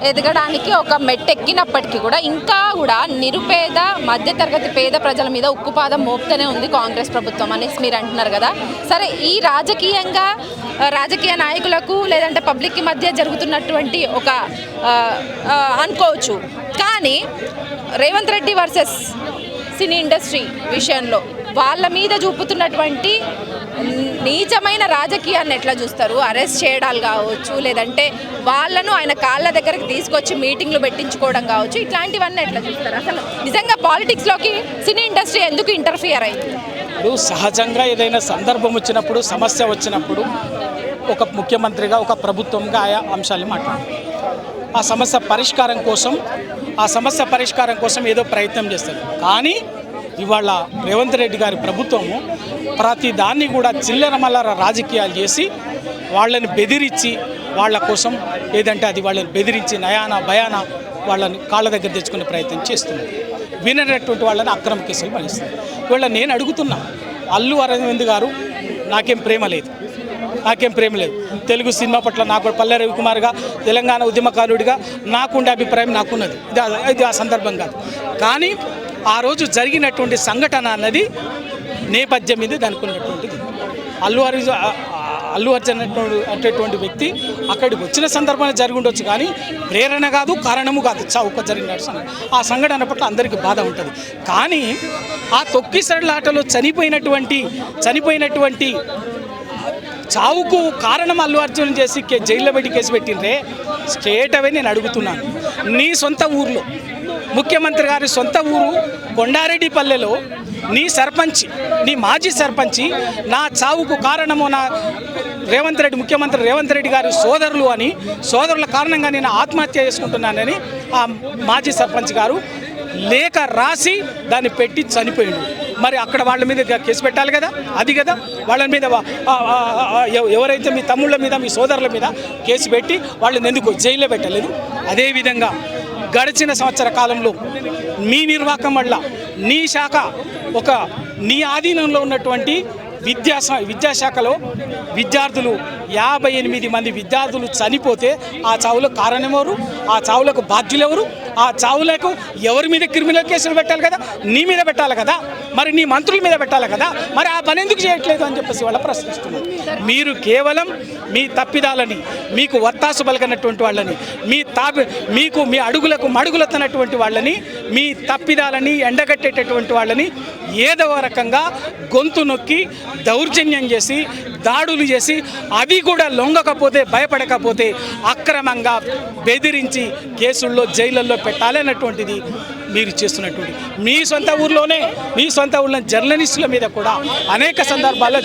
ఎదగడానికి ఒక మెట్టెక్కినప్పటికీ కూడా ఇంకా కూడా నిరుపేద మధ్యతరగతి పేద ప్రజల మీద ఉక్కుపాదం మోపుతూనే ఉంది కాంగ్రెస్ ప్రభుత్వం అనేసి మీరు అంటున్నారు కదా. సరే, ఈ రాజకీయ నాయకులకు లేదంటే పబ్లిక్ మధ్య జరుగుతున్నటువంటి ఒక అనుకోవచ్చు. కానీ Revanth Reddy versus cine industry విషయంలో వాళ్ళ మీద చూపుతున్నటువంటి నీచమైన రాజకీయాన్ని ఎట్లా చూస్తారు? అరెస్ట్ చేయడాలు కావచ్చు, లేదంటే వాళ్ళను ఆయన కాళ్ళ దగ్గరికి తీసుకొచ్చి మీటింగ్లు పెట్టించుకోవడం కావచ్చు, ఇట్లాంటివన్నీ ఎట్లా చూస్తారు? అసలు నిజంగా పాలిటిక్స్లోకి సినీ ఇండస్ట్రీ ఎందుకు ఇంటర్ఫియర్ అయింది? ఇప్పుడు సహజంగా ఏదైనా సందర్భం వచ్చినప్పుడు, సమస్య వచ్చినప్పుడు ఒక ముఖ్యమంత్రిగా, ఒక ప్రభుత్వంగా ఆయా అంశాలను మాట్లాడారు. ఆ సమస్య పరిష్కారం కోసం ఏదో ప్రయత్నం చేస్తారు. కానీ ఇవాళ రేవంత్ రెడ్డి గారి ప్రభుత్వము ప్రతి దాన్ని కూడా చిల్లర మల్లర రాజకీయాలు చేసి వాళ్ళని బెదిరించి వాళ్ళ కోసం ఏదంటే అది వాళ్ళని బెదిరించి నయానా భయానా వాళ్ళని కాళ్ళ దగ్గర తెచ్చుకునే ప్రయత్నం చేస్తున్నారు. విననటువంటి వాళ్ళని అక్రమ కేసులు మళ్ళిస్తారు. ఇవాళ నేను అడుగుతున్నా, అల్లు అరవింద్ గారు నాకేం ప్రేమ లేదు. తెలుగు సినిమా పట్ల నాకు పల్లె రవికుమార్గా, తెలంగాణ ఉద్యమకారుడిగా నాకుండే అభిప్రాయం నాకున్నది. ఇది ఆ సందర్భం కాదు. కానీ ఆ రోజు జరిగినటువంటి సంఘటన అన్నది నేపథ్యం మీద దానికి ఉన్నటువంటిది. అల్లు అర్జున్ అనేటువంటి వ్యక్తి అక్కడికి వచ్చిన సందర్భంలో జరిగి ఉండొచ్చు, కానీ ప్రేరణ కాదు, కారణము కాదు. చౌక జరిగిన ఆ సంఘటన పట్ల అందరికీ బాధ ఉంటుంది. కానీ ఆ తొక్కిసలాటలో చనిపోయినటువంటి చావుకు కారణం అల్లు అర్జున్ చేసి జైల్లో పెట్టి కేసు పెట్టిండ్రే. స్ట్రేట్ అవే నేను అడుగుతున్నాను, నీ సొంత ఊర్లో, ముఖ్యమంత్రి గారి సొంత ఊరు కొండారెడ్డిపల్లెలో నీ మాజీ సర్పంచి నా చావుకు కారణము నా ముఖ్యమంత్రి రేవంత్ రెడ్డి గారి సోదరుల కారణంగా నేను ఆత్మహత్య చేసుకుంటున్నానని ఆ మాజీ సర్పంచ్ గారు లేఖ రాసి దాన్ని పెట్టి చనిపోయాడు. మరి అక్కడ వాళ్ళ మీద కేసు పెట్టాలి కదా. అది కదా వాళ్ళ మీద ఎవరైతే మీ తమ్ముళ్ళ మీద, మీ సోదరుల మీద కేసు పెట్టి వాళ్ళని ఎందుకు జైల్లో పెట్టలేదు? అదేవిధంగా గడిచిన సంవత్సర కాలంలో మీ నిర్వాహకం వల్ల నీ శాఖ నీ ఆధీనంలో ఉన్నటువంటి విద్యాశాఖలో 58 మంది విద్యార్థులు చనిపోతే ఆ చావులకు కారణమెవరు? ఆ చావులకు బాధ్యులెవరు? ఆ చావులకు ఎవరి మీద క్రిమినల్ కేసులు పెట్టాలి కదా, నీ మీద పెట్టాలి కదా, మరి నీ మంత్రుల మీద పెట్టాలి కదా. మరి ఆ పని ఎందుకు చేయట్లేదు అని చెప్పేసి వాళ్ళ ప్రశ్నిస్తున్నారు. మీరు కేవలం మీ తప్పిదాలని, మీకు వత్తాసు పలకనటువంటి వాళ్ళని, మీ అడుగులకు మడుగులెత్తనటువంటి వాళ్ళని, మీ తప్పిదాలని ఎండగట్టేటటువంటి వాళ్ళని ఏదో రకంగా గొంతు నొక్కి దౌర్జన్యం చేసి దాడులు చేసి అవి కూడా లొంగకపోతే, భయపడకపోతే అక్రమంగా బెదిరించి కేసుల్లో జైళ్ళల్లో పెట్టాలన్నటువంటిది మీరు చేస్తున్నటువంటి మీ సొంత ఊర్లో జర్నలిస్టుల మీద కూడా అనేక సందర్భాల్లో